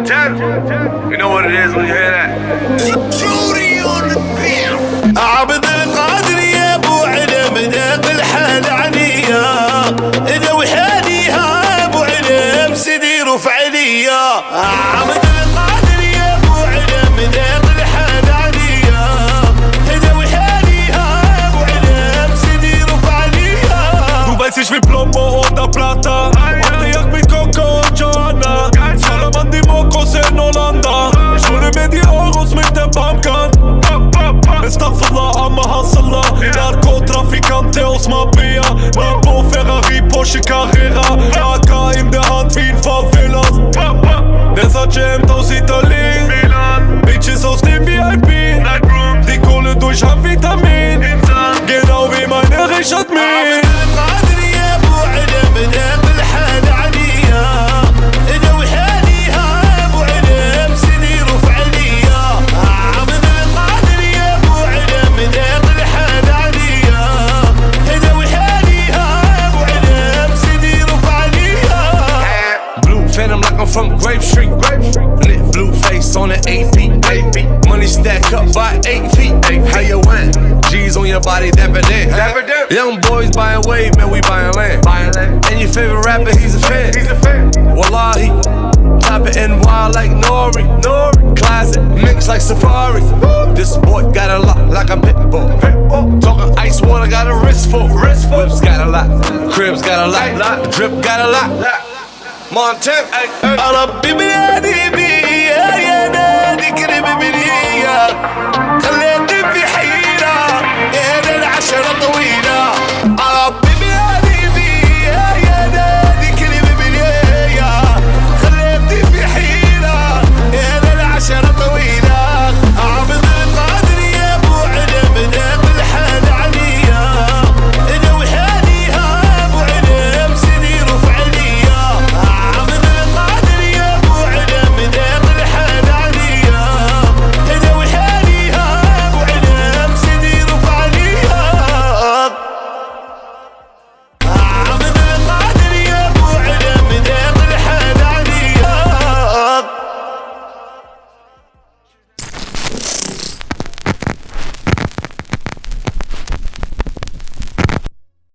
You know what it is when you hear that. عبد القادر يا ابو علم ذاق الحال عنيا اذا وحاليها ابو علم سدي رفع عليا عبد القادر يا ابو علم ذاق الحال عنيا اذا وحاليها ابو علم سدي رفع عليا. Du weißt ich will Plombo oder Plata auf der Yacht mit Coco und Joanna. Salam die Mokos in Hollanda. Ich hole mir die Euros mit der Pumpgun. Astaghfirullah, Amma Hassallah. Narkotrafikante aus Mabea. Lambo, Ferrari, Porsche, Carrera. AK in der Hand wie in Favelas. Versace Hemd aus Italien. Bitches aus dem VIP. Die Kohle durch Vitamin. Genau wie meine Richard Mille. From Grape Street, lit blue face on the AP. Money stacked up by 8 feet. How you win? G's on your body, dapper then. Young boys buying wave, man, we buying land. And your favorite rapper, he's a fan. Wallahi, top it NY like Nori. Classic, mix like Safari. This boy got a lot like a pit bull. Talking ice water, got a wrist full. Whips got a lot, cribs got a lot, drip got a lot. Montana, ربي بلادي